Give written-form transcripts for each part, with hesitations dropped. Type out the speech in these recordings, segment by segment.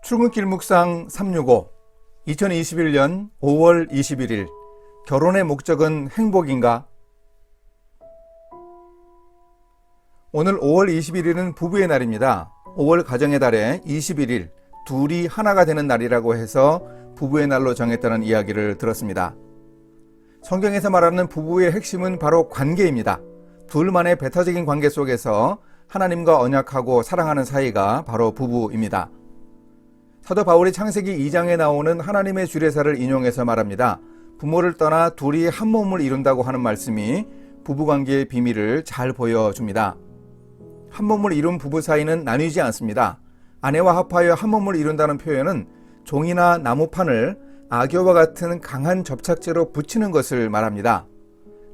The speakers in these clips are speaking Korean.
출근길 묵상 365 2021년 5월 21일 결혼의 목적은 행복인가? 오늘 5월 21일은 부부의 날입니다. 5월 가정의 달에 21일 둘이 하나가 되는 날이라고 해서 부부의 날로 정했다는 이야기를 들었습니다. 성경에서 말하는 부부의 핵심은 바로 관계입니다. 둘만의 배타적인 관계 속에서 하나님과 언약하고 사랑하는 사이가 바로 부부입니다. 사도 바울이 창세기 2장에 나오는 하나님의 주례사를 인용해서 말합니다. 부모를 떠나 둘이 한 몸을 이룬다고 하는 말씀이 부부관계의 비밀을 잘 보여줍니다. 한 몸을 이룬 부부 사이는 나뉘지 않습니다. 아내와 합하여 한 몸을 이룬다는 표현은 종이나 나무판을 악교와 같은 강한 접착제로 붙이는 것을 말합니다.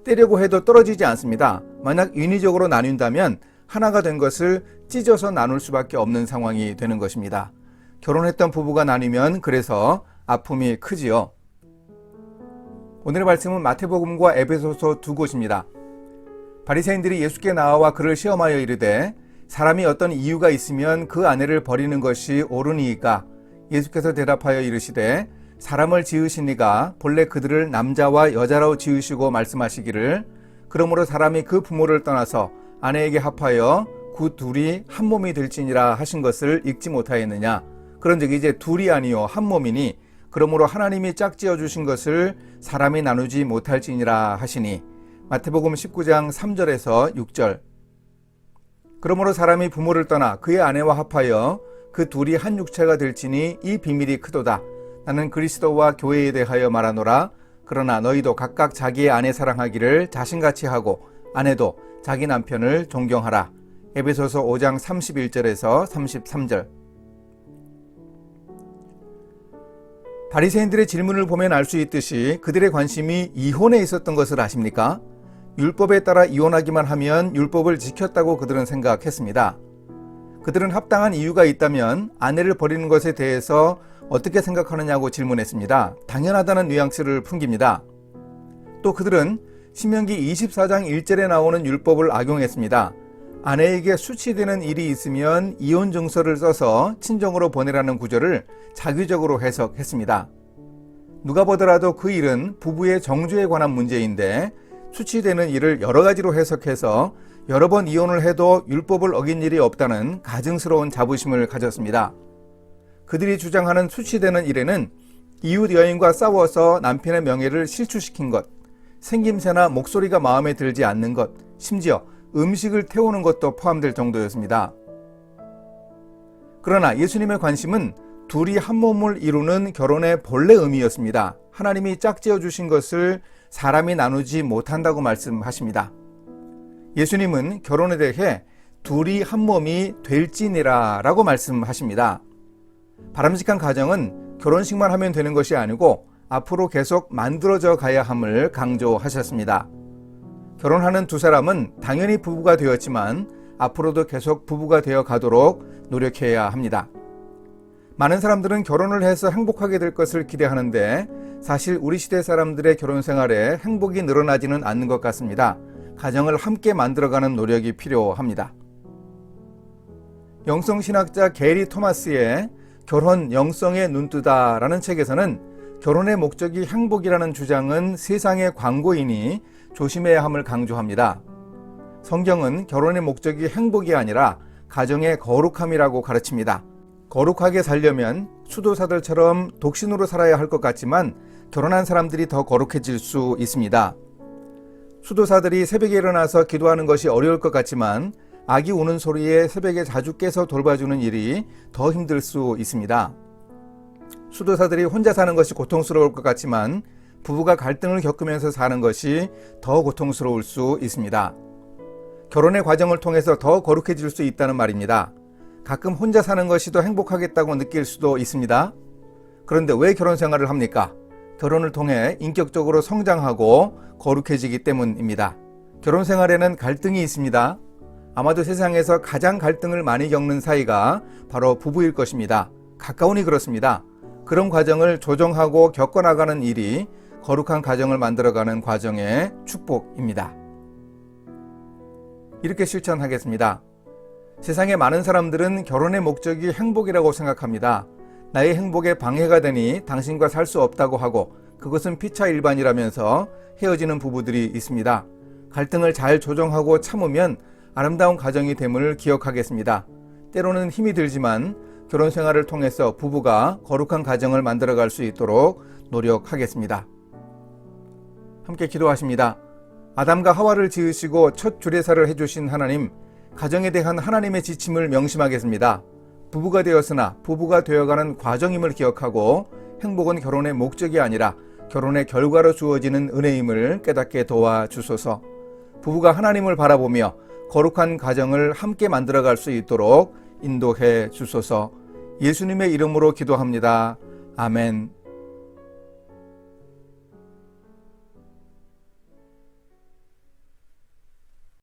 떼려고 해도 떨어지지 않습니다. 만약 인위적으로 나뉜다면 하나가 된 것을 찢어서 나눌 수밖에 없는 상황이 되는 것입니다. 결혼했던 부부가 나뉘면 그래서 아픔이 크지요. 오늘의 말씀은 마태복음과 에베소서 두 곳입니다. 바리새인들이 예수께 나와 그를 시험하여 이르되 사람이 어떤 이유가 있으면 그 아내를 버리는 것이 옳으니이까? 예수께서 대답하여 이르시되 사람을 지으신 이가 본래 그들을 남자와 여자로 지으시고 말씀하시기를 그러므로 사람이 그 부모를 떠나서 아내에게 합하여 그 둘이 한 몸이 될지니라 하신 것을 읽지 못하였느냐? 그런즉 이제 둘이 아니요 한 몸이니 그러므로 하나님이 짝지어 주신 것을 사람이 나누지 못할지니라 하시니. 마태복음 19장 3절에서 6절. 그러므로 사람이 부모를 떠나 그의 아내와 합하여 그 둘이 한 육체가 될지니 이 비밀이 크도다. 나는 그리스도와 교회에 대하여 말하노라. 그러나 너희도 각각 자기의 아내 사랑하기를 자신같이 하고 아내도 자기 남편을 존경하라. 에베소서 5장 31절에서 33절. 바리새인들의 질문을 보면 알 수 있듯이 그들의 관심이 이혼에 있었던 것을 아십니까? 율법에 따라 이혼하기만 하면 율법을 지켰다고 그들은 생각했습니다. 그들은 합당한 이유가 있다면 아내를 버리는 것에 대해서 어떻게 생각하느냐고 질문했습니다. 당연하다는 뉘앙스를 풍깁니다. 또 그들은 신명기 24장 1절에 나오는 율법을 악용했습니다. 아내에게 수치되는 일이 있으면 이혼 증서를 써서 친정으로 보내라는 구절을 자기적으로 해석했습니다. 누가 보더라도 그 일은 부부의 정죄에 관한 문제인데 수치되는 일을 여러 가지로 해석해서 여러 번 이혼을 해도 율법을 어긴 일이 없다는 가증스러운 자부심을 가졌습니다. 그들이 주장하는 수치되는 일에는 이웃 여인과 싸워서 남편의 명예를 실추시킨 것, 생김새나 목소리가 마음에 들지 않는 것, 심지어 음식을 태우는 것도 포함될 정도였습니다. 그러나 예수님의 관심은 둘이 한 몸을 이루는 결혼의 본래 의미였습니다. 하나님이 짝지어 주신 것을 사람이 나누지 못한다고 말씀하십니다. 예수님은 결혼에 대해 둘이 한 몸이 될지니라 라고 말씀하십니다. 바람직한 가정은 결혼식만 하면 되는 것이 아니고 앞으로 계속 만들어져 가야 함을 강조하셨습니다. 결혼하는 두 사람은 당연히 부부가 되었지만 앞으로도 계속 부부가 되어 가도록 노력해야 합니다. 많은 사람들은 결혼을 해서 행복하게 될 것을 기대하는데 사실 우리 시대 사람들의 결혼 생활에 행복이 늘어나지는 않는 것 같습니다. 가정을 함께 만들어가는 노력이 필요합니다. 영성신학자 게리 토마스의 결혼 영성의 눈뜨다라는 책에서는 결혼의 목적이 행복이라는 주장은 세상의 광고이니 조심해야 함을 강조합니다. 성경은 결혼의 목적이 행복이 아니라 가정의 거룩함이라고 가르칩니다. 거룩하게 살려면 수도사들처럼 독신으로 살아야 할 것 같지만 결혼한 사람들이 더 거룩해질 수 있습니다. 수도사들이 새벽에 일어나서 기도하는 것이 어려울 것 같지만 아기 우는 소리에 새벽에 자주 깨서 돌봐주는 일이 더 힘들 수 있습니다. 수도사들이 혼자 사는 것이 고통스러울 것 같지만 부부가 갈등을 겪으면서 사는 것이 더 고통스러울 수 있습니다. 결혼의 과정을 통해서 더 거룩해질 수 있다는 말입니다. 가끔 혼자 사는 것이 더 행복하겠다고 느낄 수도 있습니다. 그런데 왜 결혼 생활을 합니까? 결혼을 통해 인격적으로 성장하고 거룩해지기 때문입니다. 결혼 생활에는 갈등이 있습니다. 아마도 세상에서 가장 갈등을 많이 겪는 사이가 바로 부부일 것입니다. 가까우니 그렇습니다. 그런 과정을 조정하고 겪어나가는 일이 거룩한 가정을 만들어가는 과정의 축복입니다. 이렇게 실천하겠습니다. 세상의 많은 사람들은 결혼의 목적이 행복이라고 생각합니다. 나의 행복에 방해가 되니 당신과 살 수 없다고 하고 그것은 피차 일반이라면서 헤어지는 부부들이 있습니다. 갈등을 잘 조정하고 참으면 아름다운 가정이 됨을 기억하겠습니다. 때로는 힘이 들지만 결혼 생활을 통해서 부부가 거룩한 가정을 만들어갈 수 있도록 노력하겠습니다. 함께 기도하십니다. 아담과 하와를 지으시고 첫 주례사를 해주신 하나님, 가정에 대한 하나님의 지침을 명심하겠습니다. 부부가 되었으나 부부가 되어가는 과정임을 기억하고 행복은 결혼의 목적이 아니라 결혼의 결과로 주어지는 은혜임을 깨닫게 도와주소서. 부부가 하나님을 바라보며 거룩한 가정을 함께 만들어갈 수 있도록 인도해 주소서. 예수님의 이름으로 기도합니다. 아멘.